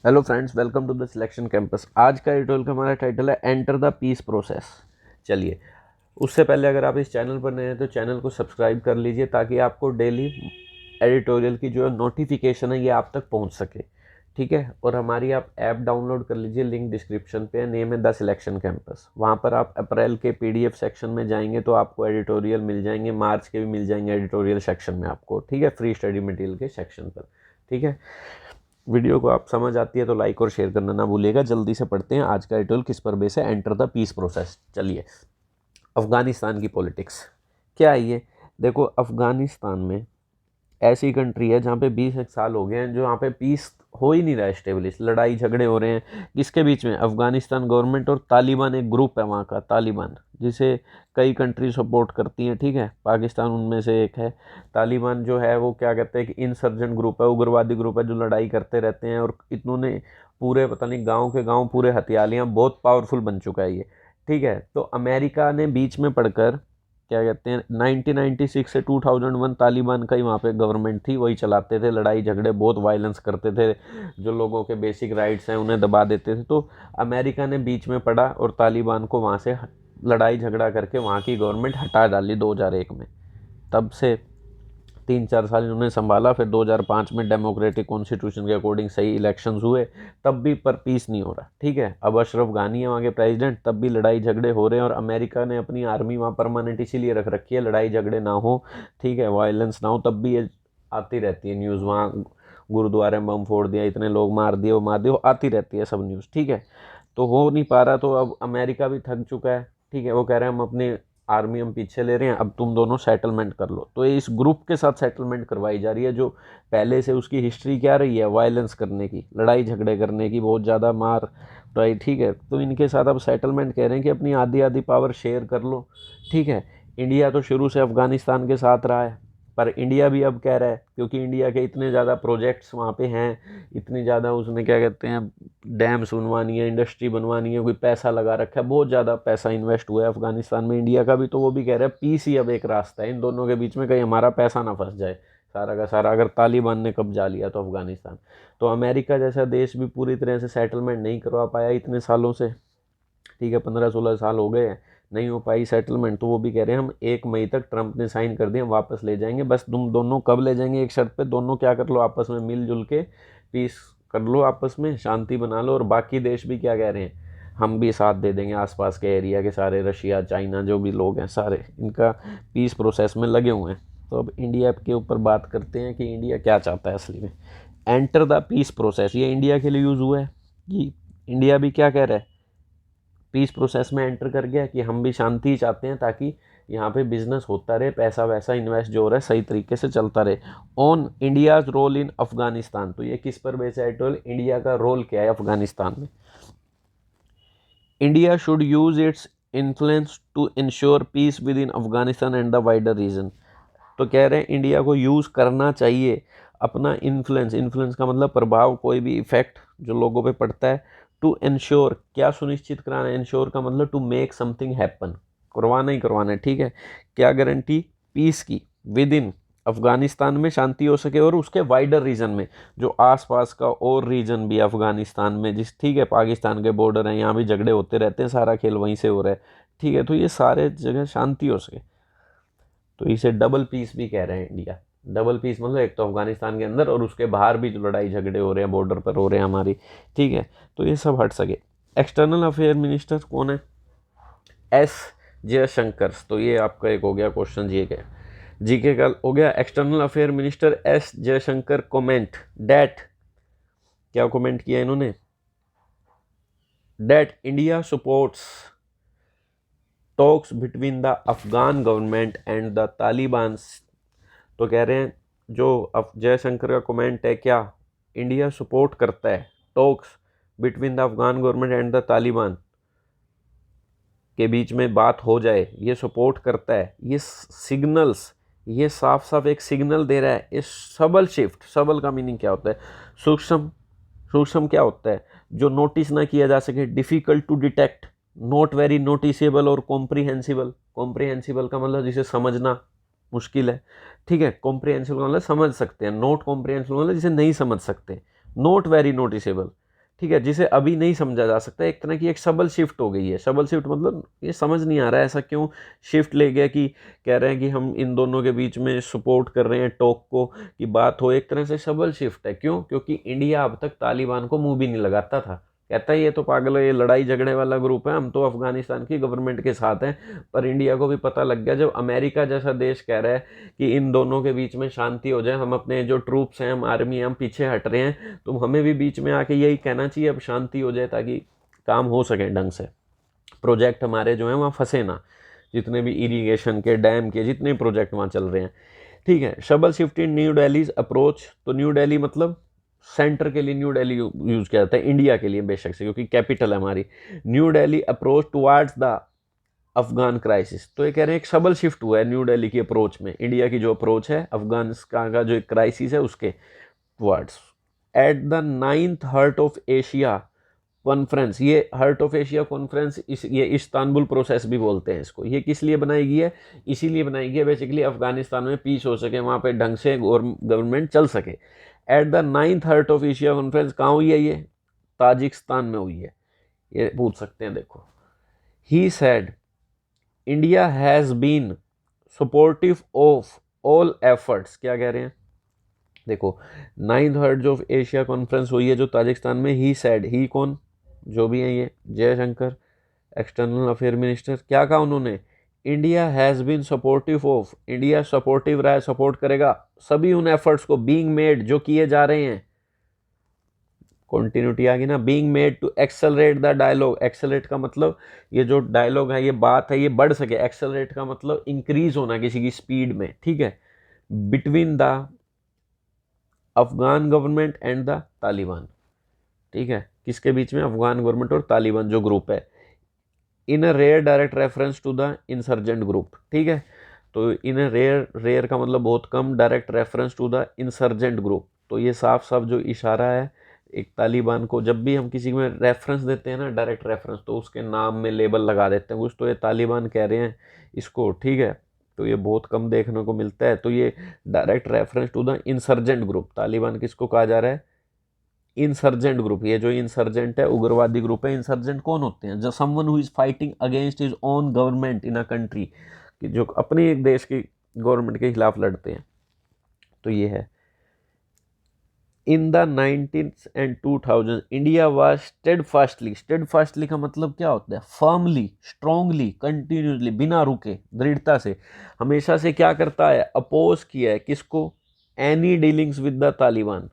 Hello friends, welcome to the selection campus. आज का editorial का हमारा टाइटल है एंटर द पीस प्रोसेस। चलिए, उससे पहले अगर आप इस चैनल पर नए हैं तो चैनल को सब्सक्राइब कर लीजिए ताकि आपको डेली एडिटोरियल की जो नोटिफिकेशन है ये आप तक पहुंच सके। ठीक है, और हमारी आप ऐप डाउनलोड कर लीजिए, लिंक डिस्क्रिप्शन पे है, नेम है द सिलेक्शन कैंपस। वहाँ पर आप अप्रैल के पीडीएफ सेक्शन में जाएंगे तो आपको एडिटोरियल मिल जाएंगे, मार्च के भी मिल जाएंगे एडिटोरियल सेक्शन में आपको। ठीक है, फ्री स्टडी मटेरियल के सेक्शन पर। ठीक है, वीडियो को आप समझ आती है तो लाइक और शेयर करना ना भूलिएगा। जल्दी से पढ़ते हैं आज का एडिटोरियल किस पर बेस है, एंटर द पीस प्रोसेस। चलिए, अफगानिस्तान की पॉलिटिक्स क्या है ये देखो। अफगानिस्तान में ऐसी कंट्री है जहाँ पे 20 साल हो गए हैं जो यहाँ पे पीस हो ही नहीं रहा है, स्टेब्लिश। लड़ाई झगड़े हो रहे हैं किसके बीच में, अफगानिस्तान गवर्नमेंट और तालिबान, एक ग्रुप है वहाँ का तालिबान, जिसे कई कंट्री सपोर्ट करती हैं। ठीक है, पाकिस्तान उनमें से एक है। तालिबान जो है वो क्या कहते हैं कि इंसर्जेंट ग्रुप है, उग्रवादी ग्रुप है जो लड़ाई करते रहते हैं, और इन्होंने पूरे पता नहीं गाँव के गाँव पूरे हथियालियाँ, बहुत पावरफुल बन चुका है ये। ठीक है, तो अमेरिका ने बीच में पढ़कर क्या कहते हैं 1996 से 2001 तालिबान का ही वहाँ पे गवर्नमेंट थी, वही चलाते थे। लड़ाई झगड़े बहुत वायलेंस करते थे, जो लोगों के बेसिक राइट्स हैं उन्हें दबा देते थे। तो अमेरिका ने बीच में पड़ा और तालिबान को वहाँ से लड़ाई झगड़ा करके वहाँ की गवर्नमेंट हटा डाली 2001 में। तब से 3-4 साल इन्होंने संभाला, फिर 2005 में डेमोक्रेटिक कॉन्स्टिट्यूशन के अकॉर्डिंग सही इलेक्शंस हुए, तब भी पर पीस नहीं हो रहा। ठीक है, अब अशरफ गानी है वहाँ के प्रेसिडेंट, तब भी लड़ाई झगड़े हो रहे हैं, और अमेरिका ने अपनी आर्मी वहाँ परमानेंट इसीलिए रख रखी है, लड़ाई झगड़े ना हो, ठीक है, वायलेंस ना हो। तब भी ये आती रहती है न्यूज़, वहाँ गुरुद्वारे में बम फोड़ दिया, इतने लोग मार दिए, वो मार दिए, वो आती रहती है सब न्यूज़। ठीक है, तो हो नहीं पा रहा, तो अब अमेरिका भी थक चुका है। ठीक है, वो कह रहे हैं हम अपनी आर्मी हम पीछे ले रहे हैं, अब तुम दोनों सेटलमेंट कर लो। तो इस ग्रुप के साथ सेटलमेंट करवाई जा रही है, जो पहले से उसकी हिस्ट्री क्या रही है, वायलेंस करने की, लड़ाई झगड़े करने की, बहुत ज़्यादा मार पड़ाई। ठीक है, तो इनके साथ अब सेटलमेंट कह रहे हैं कि अपनी आधी आधी पावर शेयर कर लो। ठीक है, इंडिया तो शुरू से अफगानिस्तान के साथ रहा है, पर इंडिया भी अब कह रहा है, क्योंकि इंडिया के इतने ज़्यादा प्रोजेक्ट्स वहाँ पे हैं, इतनी ज़्यादा उसने क्या कहते हैं डैम्स बनवानी है, इंडस्ट्री बनवानी है, कोई पैसा लगा रखा है, बहुत ज़्यादा पैसा इन्वेस्ट हुआ है अफगानिस्तान में इंडिया का भी। तो वो भी कह रहे हैं पीस ही अब एक रास्ता है इन दोनों के बीच में, कहीं हमारा पैसा ना फंस जाए सारा का सारा, अगर तालिबान ने कब्जा लिया तो अफगानिस्तान। तो अमेरिका जैसा देश भी पूरी तरह से सेटलमेंट नहीं करवा पाया इतने सालों से। ठीक है, 15-16 साल हो गए हैं, नहीं हो पाई सेटलमेंट। तो वो भी कह रहे हैं हम 1 मई तक, ट्रंप ने साइन कर दिया, हम वापस ले जाएंगे, बस तुम दोनों कब ले जाएंगे, एक शर्त पे, दोनों क्या कर लो आपस में मिलजुल के पीस कर लो, आपस में शांति बना लो। और बाकी देश भी क्या कह रहे हैं, हम भी साथ दे देंगे, आसपास के एरिया के सारे, रशिया चाइना जो भी लोग हैं सारे इनका पीस प्रोसेस में लगे हुए हैं। तो अब इंडिया के ऊपर बात करते हैं कि इंडिया क्या चाहता है असली में। एंटर द पीस प्रोसेस, ये इंडिया के लिए यूज़ हुआ है कि इंडिया भी क्या कह रहा है, पीस प्रोसेस में एंटर कर गया कि हम भी शांति चाहते हैं, ताकि यहाँ पे बिजनेस होता रहे, पैसा वैसा इन्वेस्ट जो हो रहा है सही तरीके से चलता रहे। On India's role in Afghanistan, तो ये किस पर बेस है एडिटोरियल, इंडिया का रोल क्या है अफगानिस्तान में। India should use its influence to ensure peace within Afghanistan and the wider region. तो कह रहे हैं इंडिया को यूज़ करना चाहिए अपना इन्फ्लुएंस, इन्फ्लुएंस का मतलब प्रभाव, कोई भी इफेक्ट जो लोगों पे पड़ता है, टू इंश्योर, क्या सुनिश्चित कराना है, इंश्योर का मतलब टू मेक समथिंग हैपन, करवाना ही करवाना है। ठीक है, क्या गारंटी, पीस की, विद इन अफगानिस्तान में शांति हो सके, और उसके वाइडर रीजन में, जो आसपास का और रीजन भी अफगानिस्तान में, जिस, ठीक है, पाकिस्तान के बॉर्डर हैं, यहाँ भी झगड़े होते रहते हैं, सारा खेल वहीं से हो रहा है। ठीक है, तो ये सारे जगह शांति हो सके, तो इसे डबल पीस भी कह रहे हैं इंडिया। डबल पीस मतलब एक तो अफगानिस्तान के अंदर और उसके बाहर भी जो लड़ाई झगड़े हो रहे हैं, बॉर्डर पर हो रहे हैं हमारी। ठीक है, तो ये सब हट सके। एक्सटर्नल अफेयर मिनिस्टर कौन है, एस जयशंकर। तो ये आपका एक हो गया क्वेश्चन जीके का हो गया। External affair minister S Jaishankar comment that, क्या कमेंट किया इन्होंने, that India supports talks between the Afghan government and the Taliban. तो कह रहे हैं जो जयशंकर का कमेंट है, क्या इंडिया सपोर्ट करता है talks between the Afghan government and the Taliban के बीच में बात हो जाए, ये सपोर्ट करता है। ये सिग्नल्स, ये साफ साफ एक सिग्नल दे रहा है। ये सबल शिफ्ट, सबल का मीनिंग क्या होता है, सूक्ष्म, सूक्ष्म क्या होता है, जो नोटिस ना किया जा सके, difficult to detect, not very noticeable, और कॉम्प्रीहेंसिबल। कॉम्प्रीहेंसिबल का मतलब जिसे समझना मुश्किल है। ठीक है, कॉम्प्रीहेंसिबल का मतलब समझ सकते हैं, नॉट कॉम्प्रीहेंसिबल मतलब जिसे नहीं समझ सकते, नॉट वेरी नोटिसेबल, ठीक है, जिसे अभी नहीं समझा जा सकता। एक तरह की एक सबल शिफ्ट हो गई है। सबल शिफ्ट मतलब ये समझ नहीं आ रहा है ऐसा क्यों शिफ्ट ले गया कि कह रहे हैं कि हम इन दोनों के बीच में सपोर्ट कर रहे हैं टॉक को, कि बात हो। एक तरह से सबल शिफ्ट है। क्यों? क्योंकि इंडिया अब तक तालिबान को मुंह भी नहीं लगाता था, कहता है ये तो पागल है, ये लड़ाई झगड़े वाला ग्रुप है, हम तो अफगानिस्तान की गवर्नमेंट के साथ हैं। पर इंडिया को भी पता लग गया, जब अमेरिका जैसा देश कह रहा है कि इन दोनों के बीच में शांति हो जाए, हम अपने जो ट्रूप्स हैं, हम आर्मी हैं, हम पीछे हट रहे हैं, तो हमें भी बीच में आके यही कहना चाहिए अब शांति हो जाए, ताकि काम हो सके ढंग से, प्रोजेक्ट हमारे जो हैं वहाँ फंसे ना, जितने भी इरीगेशन के, डैम के, जितने प्रोजेक्ट वहाँ चल रहे हैं। ठीक है, subtle shift in New Delhi's approach. तो न्यू दिल्ली मतलब सेंटर के लिए न्यू दिल्ली यूज किया जाता है, इंडिया के लिए बेशक से, क्योंकि कैपिटल है हमारी। New Delhi approach towards the Afghan crisis. तो ये कह रहे हैं एक सबल शिफ्ट हुआ है न्यू दिल्ली की अप्रोच में, इंडिया की जो अप्रोच है अफगानिस्तान का जो क्राइसिस है उसके towards. At the 9th hurt of Asia conference, ये हर्ट ऑफ एशिया कॉन्फ्रेंस, ये इस्तांबुल प्रोसेस भी बोलते हैं इसको। ये किस लिए बनाई गई है? इसीलिए बनाई गई है बेसिकली अफगानिस्तान में पीस हो सके, वहाँ पे ढंग से गवर्नमेंट चल सके। At the 9th hurt of Asia conference कहाँ हुई है? ये ताजिकिस्तान में हुई है। ये पूछ सकते हैं, देखो। He said India has been supportive of all efforts. क्या कह रहे हैं? देखो, 9th hurt of Asia conference हुई है जो ताजिकिस्तान में। ही सेड, ही कौन? जो भी हैं ये, जयशंकर एक्सटर्नल अफेयर मिनिस्टर। क्या कहा उन्होंने? India has been supportive of, India supportive रहा है, सपोर्ट करेगा सभी उन एफर्ट्स को, बीइंग मेड, जो किए जा रहे हैं। कॉन्टिन्यूटी आ गई ना, being made to accelerate the dialogue. Accelerate का मतलब ये जो डायलॉग है, ये बात है, ये बढ़ सके। एक्सेलरेट का मतलब इंक्रीज होना किसी की स्पीड में, ठीक है। Between the Afghan government and the Taliban, ठीक है, किसके बीच में? अफगान गवर्नमेंट और तालिबान जो ग्रुप है। In a rare direct reference to the insurgent group, ठीक है। तो इन अ रेयर, रेयर का मतलब बहुत कम, direct reference to the insurgent group. तो ये साफ साफ जो इशारा है एक तालिबान को, जब भी हम किसी में रेफरेंस देते हैं ना, डायरेक्ट रेफरेंस, तो उसके नाम में लेबल लगा देते हैं कुछ, तो ये तालिबान कह रहे हैं इसको, ठीक है। तो ये बहुत कम देखने को मिलता है। तो ये direct reference to the insurgent group, Taliban किसको कहा जा रहा है? Insurgent group. ये जो इंसर्जेंट है, उग्रवादी ग्रुप है। इंसर्जेंट कौन होते हैं? जो someone who is fighting against his own government in a country, कि जो अपने एक देश की गवर्नमेंट के खिलाफ लड़ते हैं। तो ये है। In the 19th and 2000 India was steadfastly, steadfastly का मतलब क्या होता है? फर्मली, स्ट्रांगली, कंटिन्यूसली, बिना रुके, दृढ़ता से, हमेशा से क्या करता है? अपोज किया है किसको? Any dealings with the Taliban.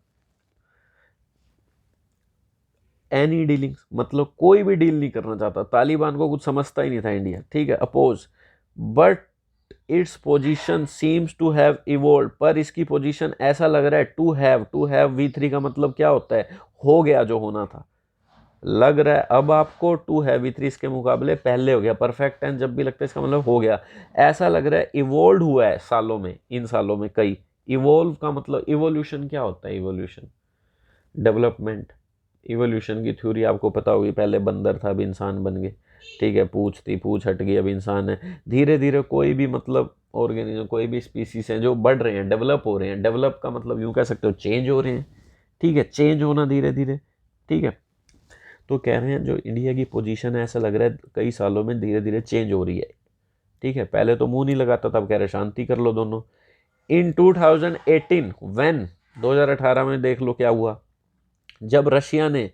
Any dealings मतलब कोई भी डील नहीं करना चाहता, तालिबान को कुछ समझता ही नहीं था इंडिया, ठीक है। Oppose, but its position seems to have evolve, पर इसकी पोजीशन ऐसा लग रहा है to have, to have V3 का मतलब क्या होता है? हो गया जो होना था, लग रहा है अब आपको टू हैव V3 इसके मुकाबले पहले हो गया। परफेक्ट टेंस जब भी लगता है इसका मतलब हो गया, ऐसा लग रहा है। इवोल्व हुआ है सालों में, इन सालों में कई। इवोल्व का मतलब, इवोल्यूशन क्या होता है? Evolution development. इवोल्यूशन की थ्योरी आपको पता होगी, पहले बंदर था अब इंसान बन गए, ठीक है। पूछ थी, पूछ हट गई, अब इंसान है। धीरे धीरे कोई भी मतलब ऑर्गेनिज्म, कोई भी स्पीसीज हैं जो बढ़ रहे हैं, डेवलप हो रहे हैं। डेवलप का मतलब यूँ कह सकते हो चेंज हो रहे हैं, ठीक है, चेंज होना धीरे धीरे, ठीक है। तो कह रहे हैं जो इंडिया की पोजीशन है, ऐसा लग रहा है कई सालों में धीरे धीरे चेंज हो रही है, ठीक है। पहले तो मुंह नहीं लगाता था, अब कह रहे शांति कर लो दोनों। इन 2018 व्हेन, 2018 में देख लो क्या हुआ, जब रशिया ने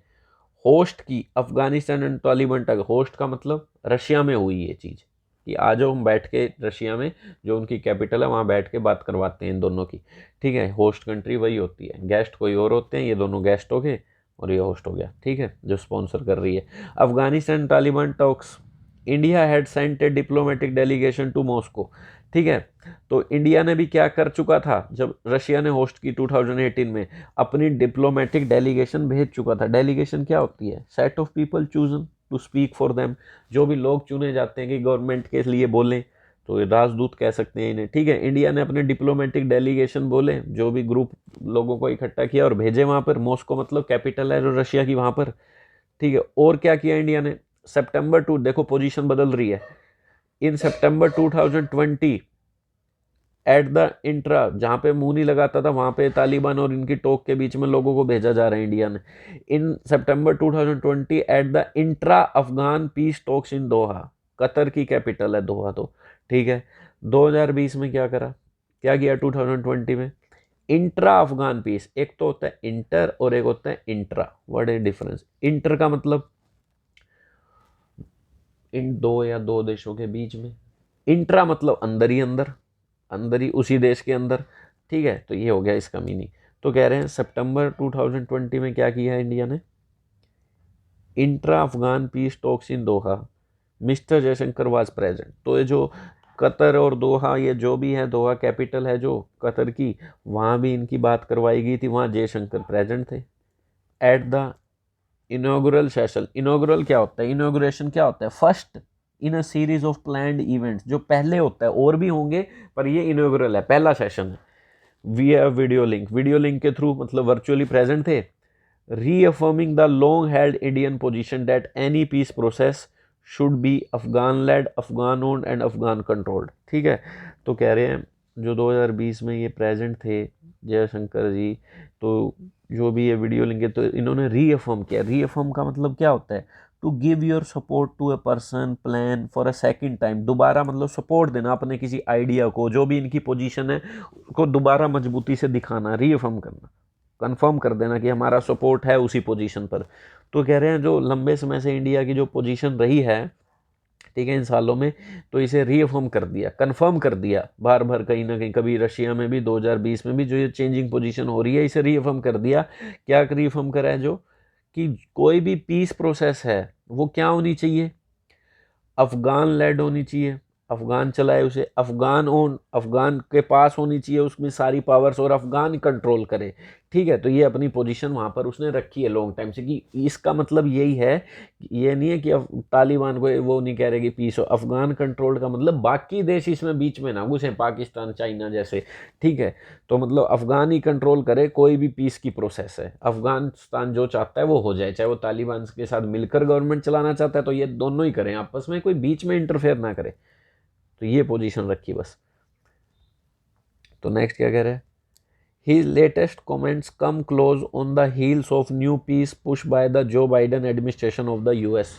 होस्ट की अफगानिस्तान एंड तालिबान तक। होस्ट का मतलब रशिया में हुई ये चीज़, कि आज हम बैठ के रशिया में, जो उनकी कैपिटल है, वहाँ बैठ के बात करवाते हैं इन दोनों की, ठीक है। होस्ट कंट्री वही होती है, गेस्ट कोई और होते हैं, ये दोनों गेस्ट हो गए और ये होस्ट हो गया, ठीक है, जो स्पॉन्सर कर रही है। Afghanistan Taliban talks, India had sent a diplomatic delegation to Moscow, ठीक है। तो इंडिया ने भी क्या कर चुका था, जब रशिया ने होस्ट की 2018 में, अपनी डिप्लोमेटिक डेलीगेशन भेज चुका था। डेलीगेशन क्या होती है? Set of people chosen to speak for them, जो भी लोग चुने जाते हैं कि गवर्नमेंट के लिए बोलें, तो राजदूत कह सकते हैं इन्हें, ठीक है। इंडिया ने अपने डिप्लोमेटिक डेलीगेशन बोले, जो भी ग्रुप लोगों को इकट्ठा किया और भेजे वहाँ पर। मॉस्को मतलब कैपिटल है जो रशिया की, वहाँ पर, ठीक है। और क्या किया इंडिया ने? सितंबर 2, देखो पोजीशन बदल रही है। इन सितंबर 2020 एट द इंट्रा, जहाँ पे मुंह नहीं लगाता था वहाँ पे तालिबान और इनकी टोक के बीच में लोगों को भेजा जा रहा है इंडिया ने। इन सितंबर 2020 at the intra Afghan peace talks in Doha, Qatar की कैपिटल है दोहा तो, ठीक है। 2020 में क्या करा, क्या किया 2020 में, इंट्रा अफगान पीस, एक तो होता है इंटर और एक होता है intra, what is difference. Inter का मतलब इन दो या दो देशों के बीच में, इंट्रा मतलब अंदर ही अंदर, अंदर ही उसी देश के अंदर, ठीक है। तो ये हो गया इसका मीनिंग। तो कह रहे हैं सितंबर 2020 में क्या किया है इंडिया ने, intra Afghan peace talks in Doha, mister Jaishankar was present. तो ये जो कतर और दोहा, ये जो भी है, दोहा कैपिटल है जो कतर की, वहाँ भी इनकी बात करवाई गई थी, वहाँ जयशंकर प्रेजेंट थे। At the inaugural session, inaugural क्या होता है, इनॉग्रेशन क्या होता है, first in a series of planned events, जो पहले होता है, और भी होंगे पर ये इनॉग्रल है, पहला सेशन है। Via video link, video link के थ्रू मतलब वर्चुअली प्रेजेंट थे। Reaffirming the long held Indian position that any peace process should be Afghan led, Afghan owned and Afghan controlled, ठीक है। तो कह रहे हैं जो 2020 में ये प्रेजेंट थे जयशंकर जी, तो जो भी ये वीडियो लिंक है, तो इन्होंने रीअफर्म किया। रीअफर्म का मतलब क्या होता है, to give your support to a person plan for a second time, दोबारा मतलब सपोर्ट देना अपने किसी आइडिया को, जो भी इनकी पोजीशन है को दोबारा मजबूती से दिखाना, रीअफर्म करना, कंफर्म कर देना कि हमारा सपोर्ट है उसी पोजीशन पर। तो कह रहे हैं जो लंबे समय से इंडिया की जो पोजीशन रही है, ठीक है, इन सालों में, तो इसे रीअफर्म कर दिया, कंफर्म कर दिया बार बार, कहीं ना कहीं, कभी रशिया में भी 2020 में भी जो ये चेंजिंग पोजीशन हो रही है, इसे रीअफर्म कर दिया। क्या रीअफर्म करा है, जो कि कोई भी पीस प्रोसेस है वो क्या होनी चाहिए, अफगान लेड होनी चाहिए, अफगान चलाए उसे, अफगान ओन, अफगान के पास होनी चाहिए उसमें सारी पावर्स, और अफगान कंट्रोल करे, ठीक है। तो ये अपनी पोजीशन वहाँ पर उसने रखी है लॉन्ग टाइम से, कि इसका मतलब यही है, ये नहीं है कि तालिबान को वो नहीं कह रहे कि पीस हो, अफगान कंट्रोल का मतलब बाकी देश इसमें बीच में ना घुसे, पाकिस्तान चाइना जैसे, ठीक है। तो मतलब अफगान ही कंट्रोल करे, कोई भी पीस की प्रोसेस है, अफगानिस्तान जो चाहता है वो हो जाए, चाहे वो तालिबान के साथ मिलकर गवर्नमेंट चलाना चाहता है तो ये दोनों ही करें आपस में, कोई बीच में इंटरफेयर ना करे। तो ये पोजीशन रखी बस। तो नेक्स्ट क्या कह रहे हैं, His latest comments come close on the heels of new peace push by the Joe Biden administration of the US।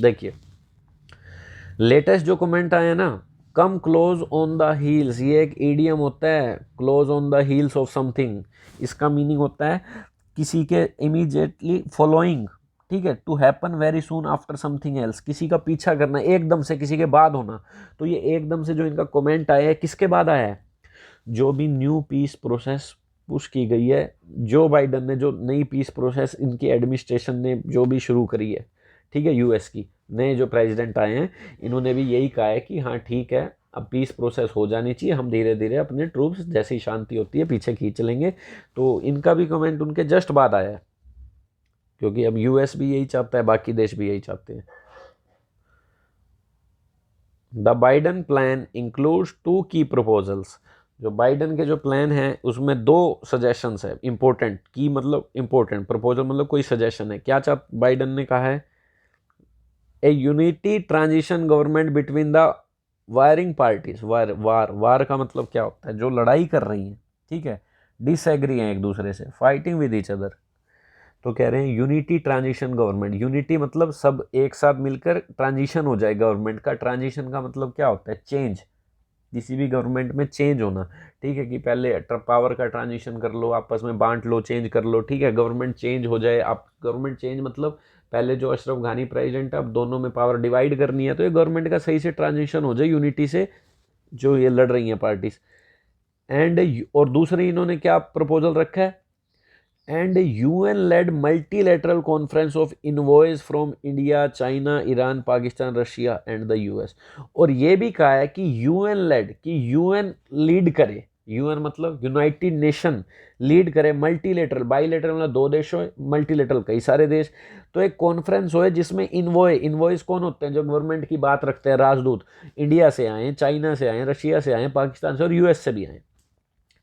देखिए लेटेस्ट जो कमेंट आए ना, come close on the heels, ये एक ईडियम होता है, close on the heels of something, इसका meaning होता है किसी के इमीडिएटली फॉलोइंग, ठीक है, to happen very soon after something else, किसी का पीछा करना, एकदम से किसी के बाद होना। तो ये एकदम से जो इनका कमेंट आया है, किसके बाद आया है, जो भी न्यू पीस प्रोसेस पुश की गई है, जो बाइडन ने जो नई पीस प्रोसेस इनकी एडमिनिस्ट्रेशन ने जो भी शुरू करी है, ठीक है, यूएस की नए जो प्रेसिडेंट आए हैं, इन्होंने भी यही कहा है कि हाँ ठीक है, अब पीस प्रोसेस हो जानी चाहिए, हम धीरे धीरे अपने ट्रूप्स जैसी शांति होती है पीछे खींच लेंगे। तो इनका भी कमेंट उनके जस्ट बाद आया है, क्योंकि अब यूएस भी यही चाहता है, बाकी देश भी यही चाहते हैं। द बाइडन प्लान इंक्लूड्स 2 की प्रपोजल्स, जो बाइडन के जो प्लान है उसमें 2 सजेशंस है इंपॉर्टेंट, की मतलब इंपॉर्टेंट, प्रपोजल मतलब कोई सजेशन है। क्या बाइडन ने कहा है, a unity transition government between the warring parties, war का मतलब क्या होता है, जो लड़ाई कर रही हैं, ठीक है, डिसएग्री हैं एक दूसरे से, फाइटिंग विद ईच अदर। तो कह रहे हैं यूनिटी ट्रांजिशन गवर्नमेंट, यूनिटी मतलब सब एक साथ मिलकर ट्रांजिशन हो जाए गवर्नमेंट का, ट्रांजिशन का मतलब क्या होता है, चेंज, किसी भी गवर्नमेंट में चेंज होना, ठीक है, कि पहले पावर का ट्रांजिशन कर लो, आपस में बांट लो, चेंज कर लो, ठीक है, गवर्नमेंट चेंज हो जाए। आप गवर्नमेंट चेंज मतलब पहले जो अशरफ घानी प्रेसिडेंट है, अब दोनों में पावर डिवाइड करनी है, तो ये गवर्नमेंट का सही से ट्रांजिशन हो जाए यूनिटी से, जो ये लड़ रही हैं पार्टीज। एंड और दूसरे इन्होंने क्या प्रपोजल रखा है, and UN led multilateral conference of envoys from India, China, Iran, Pakistan, Russia and the US. और ये भी कहा है कि यूएन लेड, कि यूएन लीड करे, यूएन मतलब यूनाइटेड नेशन लीड करे, मल्टीलेटरल, बाईलेटरल मतलब 2 देश हो, मल्टीलेटरल कई सारे देश, तो एक कॉन्फ्रेंस हो जिसमें इनवॉइस कौन होते हैं, जो गवर्नमेंट की बात रखते हैं, राजदूत, इंडिया से आए, चाइना से आए, रशिया से आए, पाकिस्तान से और यूएस से भी आए,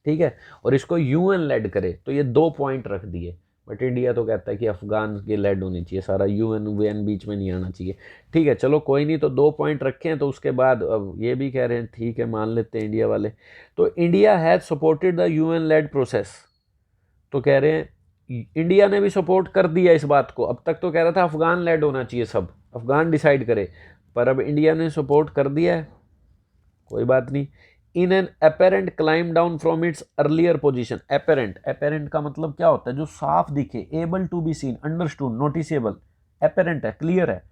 ठीक है, और इसको यूएन लेड करे। तो ये 2 पॉइंट रख दिए, बट इंडिया तो कहता है कि अफगान के लेड होनी चाहिए, सारा यूएन वीएन बीच में नहीं आना चाहिए। ठीक है, चलो कोई नहीं, तो 2 पॉइंट रखे हैं, तो उसके बाद अब ये भी कह रहे हैं, ठीक है मान लेते हैं इंडिया वाले। तो India has supported the UN led process, तो कह रहे हैं इंडिया ने भी सपोर्ट कर दिया इस बात को। अब तक तो कह रहा था अफगान लेड होना चाहिए, सब अफगान डिसाइड करे, पर अब इंडिया ने सपोर्ट कर दिया है, कोई बात नहीं। In an apparent climb down from its earlier position, apparent, apparent का मतलब क्या होता है, जो साफ दिखे, able to be seen, understood, noticeable, apparent है, क्लियर है।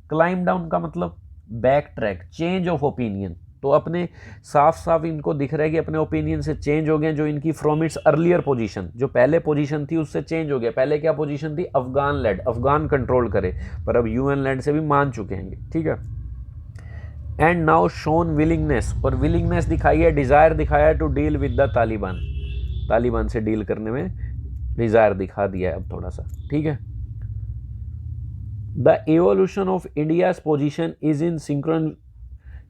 क्लाइम डाउन का मतलब back track, change of opinion, तो अपने साफ साफ इनको दिख रहा है कि अपने ओपिनियन से चेंज हो गए, जो इनकी फ्रॉम इट्स अर्लियर पोजीशन, जो पहले पोजीशन थी उससे चेंज हो गया। पहले क्या पोजीशन थी, अफगान लेड, अफगान कंट्रोल करे, पर अब यूएन लेड से भी मान चुके हैं, ठीक है। एंड नाउ शोन विलिंगनेस, और विलिंगनेस दिखाई है, डिज़ायर दिखाया है to deal with the Taliban, Taliban से डील करने में डिज़ायर दिखा दिया है अब थोड़ा सा, ठीक है। The evolution of India's position is in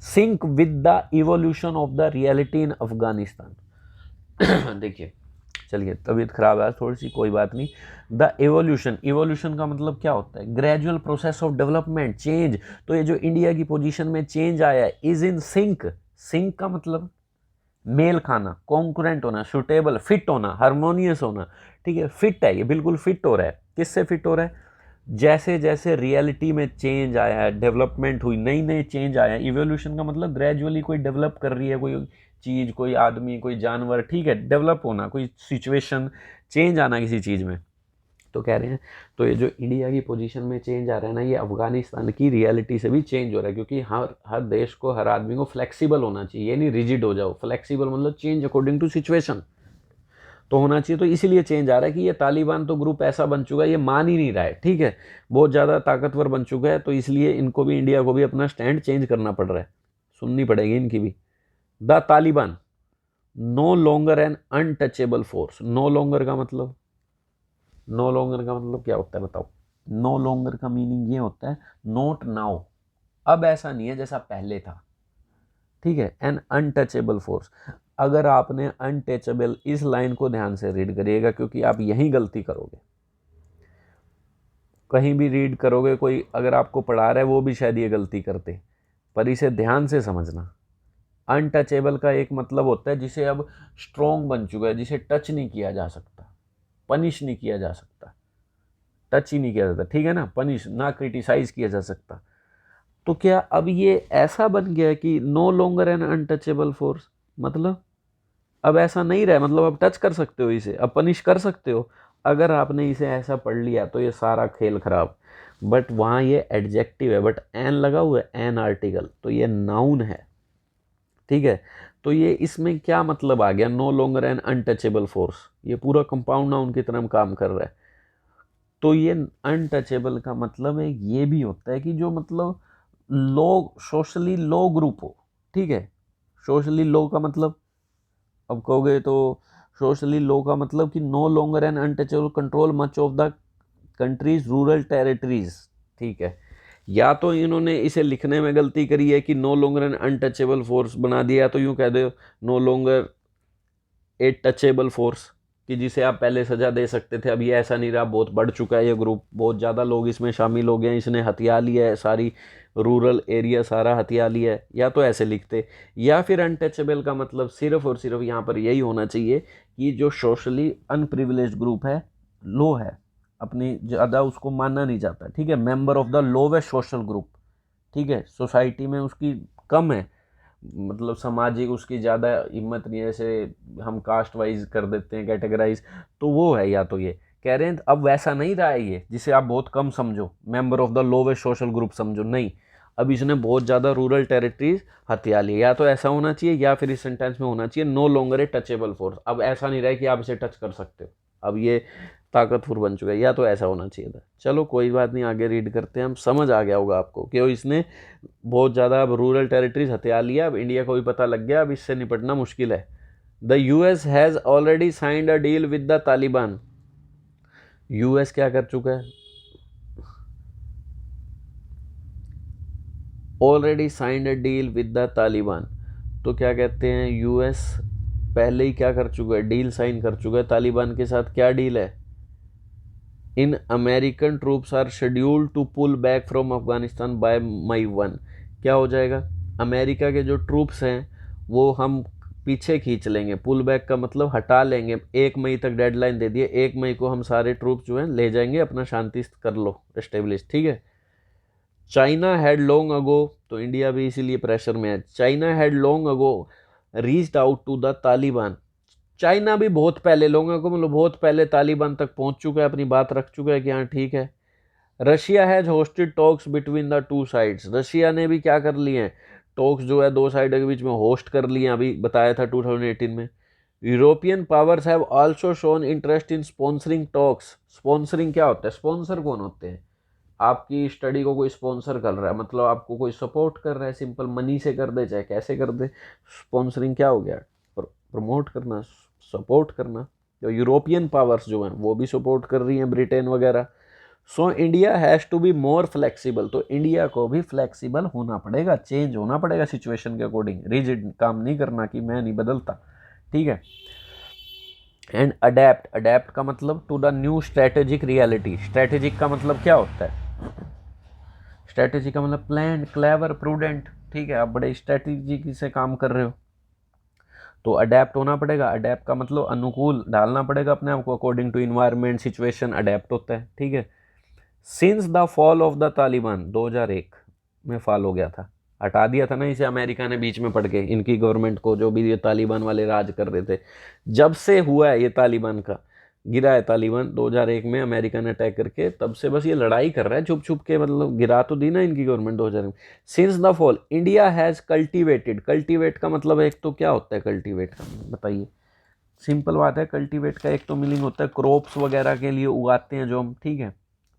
sync with the evolution of the reality in Afghanistan. देखिए, चलिए तबीयत खराब है थोड़ी सी, कोई बात नहीं। द इवोल्यूशन, इवोल्यूशन का मतलब क्या होता है, gradual process of development, change. तो ये जो इंडिया की पोजीशन में चेंज आया है, इज इन सिंक, सिंक का मतलब मेल खाना, कॉन्कुरेंट होना, सुटेबल, फिट होना, हारमोनियस होना, ठीक है, फिट है, ये बिल्कुल फिट हो रहा है। किससे फिट हो रहा है, जैसे जैसे रियलिटी में चेंज आया है, डेवलपमेंट हुई, नई नई चेंज आया है। इवोल्यूशन का मतलब ग्रेजुअली कोई डेवलप कर रही है, कोई चीज़, कोई आदमी, कोई जानवर, ठीक है, डेवलप होना, कोई सिचुएशन, चेंज आना किसी चीज़ में, तो कह रहे हैं। तो ये जो इंडिया की पोजीशन में चेंज आ रहा है ना, ये अफगानिस्तान की रियलिटी से भी चेंज हो रहा है, क्योंकि हर देश को, हर आदमी को फ्लेक्सिबल होना चाहिए, ये नहीं रिजिड हो जाओ। फ्लेक्सिबल मतलब चेंज अकॉर्डिंग टू सिचुएशन तो होना चाहिए। तो इसीलिए चेंज आ रहा है कि ये तालिबान तो ग्रुप ऐसा बन चुका है, ये मान ही नहीं रहा है, ठीक है, बहुत ज़्यादा ताकतवर बन चुका है, तो इसलिए इनको भी, इंडिया को भी अपना स्टैंड चेंज करना पड़ रहा है, सुननी पड़ेगी इनकी भी। The Taliban no longer an untouchable force, no longer का मतलब, नो लॉन्गर का मतलब क्या होता है बताओ। नो लॉन्गर का मीनिंग ये होता है नॉट नाउ, अब ऐसा नहीं है जैसा पहले था, ठीक है। एन अनटचेबल फोर्स, अगर आपने अनटचेबल इस लाइन को ध्यान से रीड करिएगा, क्योंकि आप यहीं गलती करोगे, कहीं भी रीड करोगे, कोई अगर आपको पढ़ा रहा है वो भी शायद ये गलती करते, पर इसे ध्यान से समझना। अनटचेबल का एक मतलब होता है जिसे अब स्ट्रॉन्ग बन चुका है, जिसे टच नहीं किया जा सकता, पनिश नहीं किया जा सकता, टच ही नहीं किया जाता, ठीक है ना, पनिश ना, क्रिटिसाइज किया जा सकता। तो क्या अब ये ऐसा बन गया कि no longer an untouchable force, मतलब अब ऐसा नहीं रहा, मतलब अब टच कर सकते हो इसे, अब पनिश कर सकते हो। अगर आपने इसे ऐसा पढ़ लिया तो ये सारा खेल खराब। बट वहाँ ये एडजेक्टिव है, बट एन लगा हुआ है, एन आर्टिकल, तो ये नाउन है, ठीक है। तो ये इसमें क्या मतलब आ गया, no longer an untouchable force, ये पूरा कंपाउंड नाउन की तरह काम कर रहा है। तो ये अनटचेबल का मतलब है, ये भी होता है कि जो मतलब लो, सोशली लो ग्रुप हो, ठीक है। सोशली लो का मतलब, अब कहोगे तो सोशली लो का मतलब कि no longer an untouchable control much of the country's rural territories, ठीक है। या तो इन्होंने इसे लिखने में गलती करी है कि no longer an untouchable force बना दिया, तो यूं कह दो no longer a touchable force, कि जिसे आप पहले सजा दे सकते थे, अब ये ऐसा नहीं रहा, बहुत बढ़ चुका है ये ग्रुप, बहुत ज़्यादा लोग इसमें शामिल हो गए हैं, इसने हथिया लिया है, सारी रूरल एरिया सारा हथिया लिया है, या तो ऐसे लिखते। या फिर अनटचेबल का मतलब सिर्फ और सिर्फ यहाँ पर यही होना चाहिए कि जो सोशली अनप्रिविलेज्ड ग्रुप है, लो है, अपनी ज़्यादा उसको मानना नहीं जाता, ठीक है, member of the lowest social group, ठीक है, सोसाइटी में उसकी कम है, मतलब सामाजिक उसकी ज़्यादा हिम्मत नहीं है, जैसे हम कास्ट वाइज कर देते हैं कैटेगराइज, तो वो है। या तो ये कह रहे हैं अब वैसा नहीं रहा है ये, जिसे आप बहुत कम समझो, member of the lowest social group समझो, नहीं, अब इसने बहुत ज़्यादा रूरल टेरिटरीज हथिया ली। या तो ऐसा होना चाहिए, या फिर इस सेंटेंस में होना चाहिए no longer a touchable force, अब ऐसा नहीं रहा कि आप इसे टच कर सकते हो, अब ये ताकतवर बन चुका है, या तो ऐसा होना चाहिए था। चलो कोई बात नहीं, आगे रीड करते हैं हम, समझ आ गया होगा आपको कि इसने बहुत ज़्यादा अब रूरल टेरिटरीज हथिया लिया, अब इंडिया को भी पता लग गया, अब इससे निपटना मुश्किल है। The US has already signed a deal with the Taliban, US क्या कर चुका है, already signed a deal with the Taliban, तो क्या कहते हैं, यूएस पहले ही क्या कर चुका है, डील साइन कर चुका है तालिबान के साथ। क्या डील है, in American troops are scheduled to pull back from Afghanistan by May 1। क्या हो जाएगा, अमेरिका के जो ट्रूप्स हैं वो हम पीछे खींच लेंगे। पुल बैक का मतलब हटा लेंगे। 1 मई तक डेडलाइन दे दिए, 1 मई को हम सारे ट्रूप जो हैं ले जाएंगे, अपना शांति कर लो एस्टेब्लिश, ठीक है। चाइना हैड लॉन्ग अगो, तो इंडिया भी इसीलिए प्रेशर में है। China had long ago reached out to the Taliban. China भी बहुत पहले, लोगों को मतलब बहुत पहले तालिबान तक पहुंच चुका है, अपनी बात रख चुका है कि हाँ ठीक है। Russia has hosted talks between the two sides. Russia ने भी क्या कर लिए हैं, टॉक्स जो है दो साइड के बीच में होस्ट कर लिए हैं, अभी बताया था 2018 में। European powers have also shown interest in sponsoring talks. Sponsoring क्या होता है, स्पॉन्सर कौन होते हैं, आपकी स्टडी को कोई स्पॉन्सर कर रहा है, मतलब आपको कोई सपोर्ट कर रहा है, सिंपल मनी से कर दे चाहे कैसे कर दे। स्पॉन्सरिंग क्या हो गया, प्रमोट करना, सपोर्ट करना। जो यूरोपियन पावर्स जो हैं वो भी सपोर्ट कर रही हैं, ब्रिटेन वगैरह। So India has to be more flexible, तो इंडिया को भी फ्लेक्सिबल होना पड़ेगा, चेंज होना पड़ेगा सिचुएशन के अकॉर्डिंग, रिजिड काम नहीं करना कि मैं नहीं बदलता, ठीक है। एंड अडेप्ट, अडेप्ट का मतलब to the new strategic reality. Strategic का मतलब क्या होता है, स्ट्रेटेजी का मतलब प्लान, क्लेवर, प्रूडेंट, ठीक है। आप बड़े स्ट्रेटेजी से काम कर रहे हो तो अडेप्ट होना पड़ेगा। अडेप्ट का मतलब अनुकूल, डालना पड़ेगा अपने आप को according to environment situation, adapt होता है, ठीक है। Since the fall of the Taliban, 2001 में फॉल हो गया था, हटा दिया था ना इसे अमेरिका ने बीच में पड़ के, इनकी गवर्नमेंट को, जो भी ये तालिबान वाले राज कर रहे थे। जब से हुआ है ये तालिबान का, गिरा है तालिबान 2001 में अमेरिका ने अटैक करके, तब से बस ये लड़ाई कर रहा है छुप छुप के, मतलब गिरा तो दी ना इनकी गवर्नमेंट 2001 में। Since the fall India has cultivated, cultivate का मतलब एक तो क्या होता है कल्टिवेट का, बताइए। सिंपल बात है, कल्टीवेट का एक तो मीनिंग होता है क्रॉप्स वगैरह के लिए उगाते हैं जो हम, ठीक है,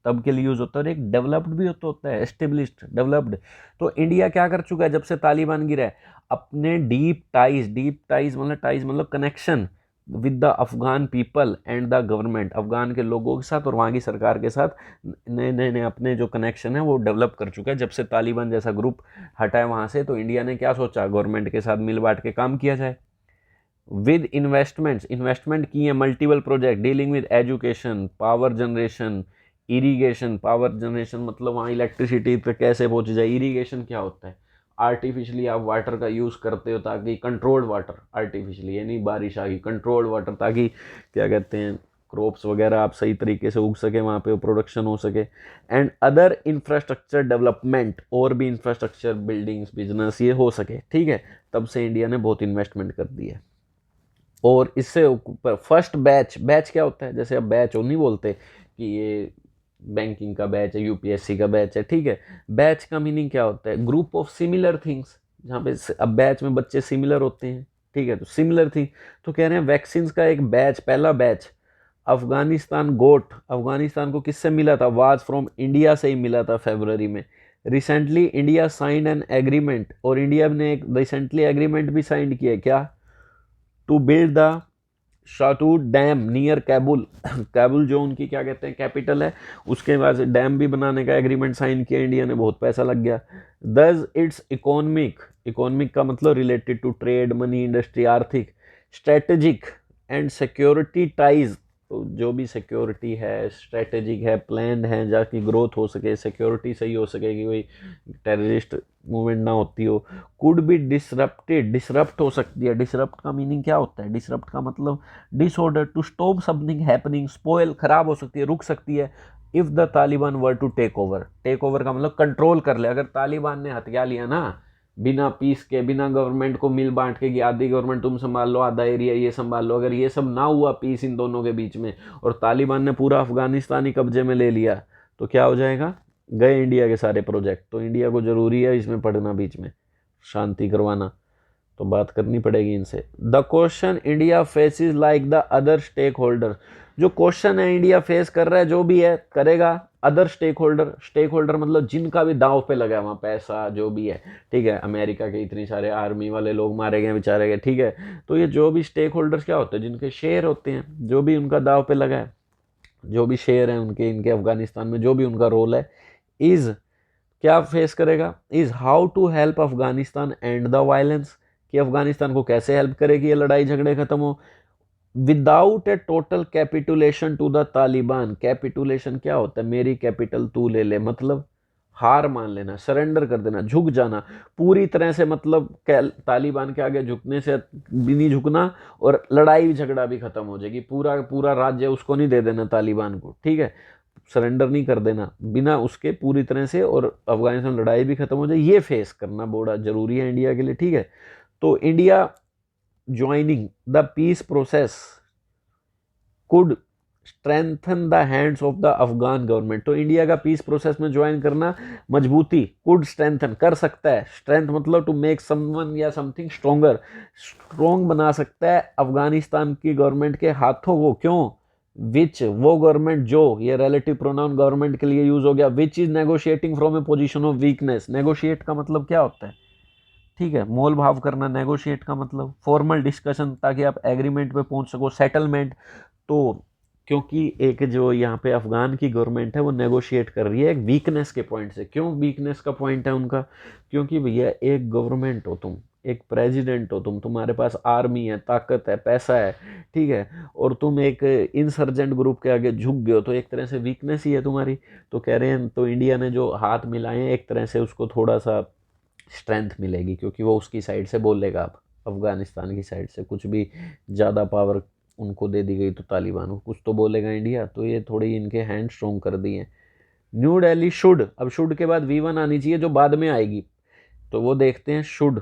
तब के लिए यूज़ होता है। और एक डेवलप्ड भी होता है, एस्टेब्लिश्ड, डेवलप्ड। तो इंडिया क्या कर चुका है जब से तालिबान गिरा है, अपने डीप टाइज, डीप टाइज मतलब connection with the Afghan people and the government, Afghan के लोगों के साथ और वहाँ की सरकार के साथ नए नए नए अपने जो कनेक्शन है वो डेवलप कर चुका है। जब से तालिबान जैसा ग्रुप हटा है वहाँ से, तो इंडिया ने क्या सोचा, गवर्नमेंट के साथ मिल बांट के काम किया जाए। विद इन्वेस्टमेंट्स, इन्वेस्टमेंट की है multiple project dealing with education, power generation, irrigation. Power generation मतलब वहाँ इलेक्ट्रिसिटी पे कैसे पहुँच जाए। इरीगेशन क्या होता है, आर्टिफिशियली आप वाटर का यूज़ करते हो ताकि कंट्रोल्ड वाटर, आर्टिफिशियली यानी बारिश आ गई, कंट्रोल्ड वाटर, ताकि क्या कहते हैं क्रॉप्स वगैरह आप सही तरीके से उग सके, वहाँ पे प्रोडक्शन हो सके। एंड अदर इंफ्रास्ट्रक्चर डेवलपमेंट, और भी इंफ्रास्ट्रक्चर, बिल्डिंग्स, बिजनेस ये हो सके, ठीक है। तब से इंडिया ने बहुत इन्वेस्टमेंट कर दी है। और इससे ऊपर फर्स्ट बैच, बैच क्या होता है, जैसे अब बैच नहीं बोलते कि ये बैंकिंग का बैच है, यूपीएससी का बैच है, ठीक है। बैच का मीनिंग क्या होता है, ग्रुप ऑफ सिमिलर थिंग्स, जहाँ पे अब बैच में बच्चे सिमिलर होते हैं, ठीक है, तो सिमिलर थिंग। तो कह रहे हैं वैक्सीन का एक बैच, पहला बैच अफगानिस्तान गोट, अफगानिस्तान को किससे मिला था, वाज फ्रॉम इंडिया से ही मिला था फरवरी में। Recently India signed an agreement, और इंडिया ने एक रिसेंटली एग्रीमेंट भी साइन किया, क्या, to build the Shahtoot dam near Kabul. Kabul जो उनकी क्या कहते हैं कैपिटल है, उसके बाद डैम भी बनाने का एग्रीमेंट साइन किया इंडिया ने, बहुत पैसा लग गया। दस इट्स इकोनॉमिक, इकोनॉमिक का मतलब related to trade, money, industry, आर्थिक, स्ट्रेटेजिक एंड सिक्योरिटी टाइज। तो जो भी सिक्योरिटी है, स्ट्रेटेजिक है, प्लान है, जाकि ग्रोथ हो सके, सिक्योरिटी सही हो सके कि कोई टेररिस्ट मूवमेंट ना होती हो। कुड बी डिसरप्टेड, डिसरप्ट हो सकती है। डिसरप्ट का मीनिंग क्या होता है, डिसरप्ट का मतलब disorder, to stop something happening, spoil, खराब हो सकती है, रुक सकती है। If the Taliban were to take over, take over का मतलब कंट्रोल कर ले। अगर तालिबान ने हथियार लिया ना, बिना पीस के, बिना गवर्नमेंट को मिल बांट के कि आधी गवर्नमेंट तुम संभाल लो, आधा एरिया ये संभाल लो, अगर ये सब ना हुआ पीस इन दोनों के बीच में, और तालिबान ने पूरा अफगानिस्तान ही कब्जे में ले लिया, तो क्या हो जाएगा, गए इंडिया के सारे प्रोजेक्ट। तो इंडिया को ज़रूरी है इसमें पढ़ना, बीच में शांति करवाना, तो बात करनी पड़ेगी इनसे। The question India faces like the other stakeholder, जो क्वेश्चन है इंडिया फेस कर रहा है, जो भी है करेगा other stakeholder. Stakeholder मतलब जिनका भी दांव पे लगा है वहाँ पैसा, जो भी है, ठीक है। अमेरिका के इतनी सारे आर्मी वाले लोग मारे गए बेचारे गए, ठीक है। तो ये जो भी स्टेक होल्डर्स क्या होते हैं, जिनके शेयर होते हैं, जो भी उनका दाव पे लगा है, जो भी शेयर हैं उनके, इनके अफगानिस्तान में जो भी उनका रोल है, इज़ क्या फेस करेगा, is how to help Afghanistan and the violence, कि अफगानिस्तान को कैसे हेल्प करे कि ये लड़ाई झगड़े खत्म हो, without a total capitulation to the Taliban. Capitulation क्या होता है? मेरी कैपिटल तू ले ले, मतलब हार मान लेना, सरेंडर कर देना, झुक जाना पूरी तरह से, मतलब तालिबान के आगे झुकने से भी नहीं झुकना, और लड़ाई झगड़ा भी खत्म हो जाएगी, पूरा पूरा राज्य उसको नहीं दे देना तालिबान को, ठीक है, सरेंडर नहीं कर देना बिना उसके पूरी तरह से, और अफगानिस्तान लड़ाई भी खत्म हो जाए, ये फेस करना बड़ा जरूरी है इंडिया के लिए, ठीक है। तो India joining the peace process could strengthen the hands of the Afghan government. तो इंडिया का पीस प्रोसेस में ज्वाइन करना मजबूती, कुड स्ट्रेंथन कर सकता है, स्ट्रेंथ मतलब टू मेक समवन या समथिंग स्ट्रोंगर, स्ट्रोंग बना सकता है अफगानिस्तान की गवर्नमेंट के हाथों को। क्यों? विच, वो गवर्नमेंट जो, ये रिलेटिव प्रोनाउन गवर्नमेंट के लिए यूज हो गया, which is negotiating from A position of weakness. Negotiate का मतलब क्या होता है? ठीक है, मोल भाव करना, नेगोशिएट का मतलब फॉर्मल डिस्कशन, ताकि आप एग्रीमेंट पे पहुंच सको, सेटलमेंट। तो क्योंकि एक जो यहाँ पे अफगान की गवर्नमेंट है वो नेगोशिएट कर रही है एक वीकनेस के पॉइंट से। क्यों वीकनेस का पॉइंट है उनका? क्योंकि भैया एक गवर्नमेंट हो तुम, एक प्रेसिडेंट हो तुम, तुम्हारे पास आर्मी है, ताकत है, पैसा है, ठीक है, और तुम एक इंसर्जेंट ग्रुप के आगे झुक गए हो, तो एक तरह से वीकनेस ही है तुम्हारी। तो कह रहे हैं, तो इंडिया ने जो हाथ मिलाए हैं एक तरह से उसको थोड़ा सा स्ट्रेंथ मिलेगी, क्योंकि वो उसकी साइड से बोलेगा। अब अफगानिस्तान की साइड से कुछ भी ज़्यादा पावर उनको दे दी गई तो तालिबान को कुछ तो बोलेगा इंडिया, तो ये थोड़ी इनके हैंड स्ट्रोंग कर दिए। न्यू दिल्ली शुड, अब शुड के बाद V1 आनी चाहिए जो बाद में आएगी, तो वो देखते हैं। शुड,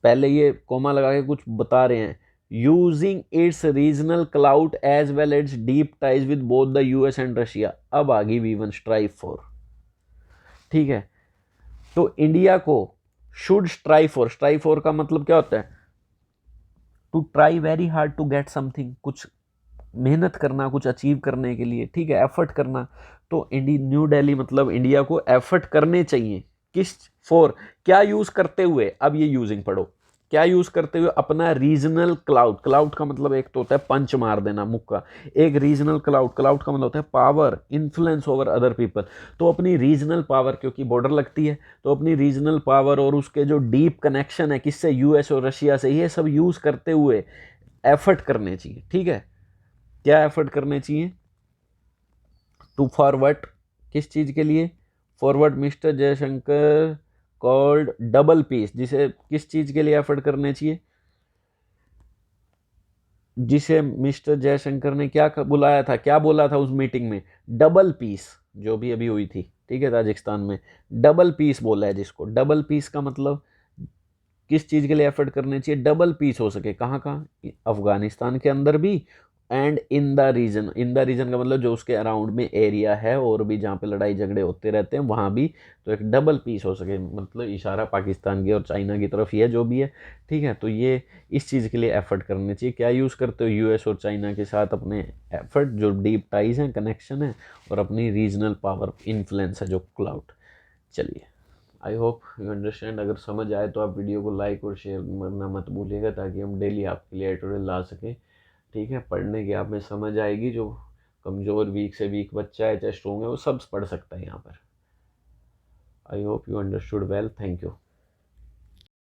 पहले ये कोमा लगा के कुछ बता रहे हैं, using its regional clout as well as deep ties with both the US and Russia. अब आ गई V1 स्ट्राइव फॉर, ठीक है। तो इंडिया को शुड स्ट्राइव फॉर का मतलब क्या होता है? To try very hard to get something, कुछ मेहनत करना कुछ अचीव करने के लिए, ठीक है, एफर्ट करना। तो न्यू दिल्ली मतलब इंडिया को एफर्ट करने चाहिए। किस? फॉर, क्या यूज करते हुए? अब ये यूजिंग पढ़ो, क्या यूज करते हुए? अपना रीजनल क्लाउड, क्लाउड का मतलब एक तो होता है पंच मार देना मुक्का, एक रीजनल क्लाउड, क्लाउड का मतलब होता है power, influence over other people. तो अपनी रीजनल पावर, क्योंकि बॉर्डर लगती है, तो अपनी रीजनल पावर और उसके जो डीप कनेक्शन है किससे? US और रशिया से, ये सब यूज करते हुए एफर्ट करने चाहिए, ठीक है। क्या एफर्ट करने चाहिए? टू फॉरवर्ड, किस चीज के लिए? Forward Mr Jaishankar called double peace, जिसे किस चीज के लिए एफर्ट करने चाहिए? जिसे मिस्टर जयशंकर ने क्या बुलाया था, क्या बोला था उस मीटिंग में? डबल पीस, जो भी अभी हुई थी, ठीक है, ताजिकिस्तान में, डबल पीस बोला है जिसको। डबल पीस का मतलब किस चीज के लिए एफर्ट करने चाहिए? डबल पीस हो सके। कहाँ कहाँ? अफगानिस्तान के अंदर भी, and in the region. In the region का मतलब जो उसके अराउंड में एरिया है और भी जहाँ पे लड़ाई झगड़े होते रहते हैं वहाँ भी, तो एक डबल पीस हो सके, मतलब इशारा पाकिस्तान की और चाइना की तरफ ही है जो भी है, ठीक है। तो ये इस चीज़ के लिए एफर्ट करने चाहिए। क्या यूज़ करते हो? US और चाइना के साथ अपने एफर्ट, जो डीप टाइज हैं, कनेक्शन है, और अपनी रीजनल पावर, इन्फ्लुएंस है जो क्लाउड। चलिए, आई होप यू अंडरस्टैंड। अगर समझ आए तो आप वीडियो को लाइक और शेयर करना मत भूलिएगा, ताकि हम डेली आपके लिए ट्यूटोरियल ला सकें, ठीक है। पढ़ने की आप में समझ आएगी, जो कमज़ोर वीक से वीक बच्चा है चाहे स्ट्रोंग है वो सब पढ़ सकता है यहाँ पर। I hope you understood well, thank you.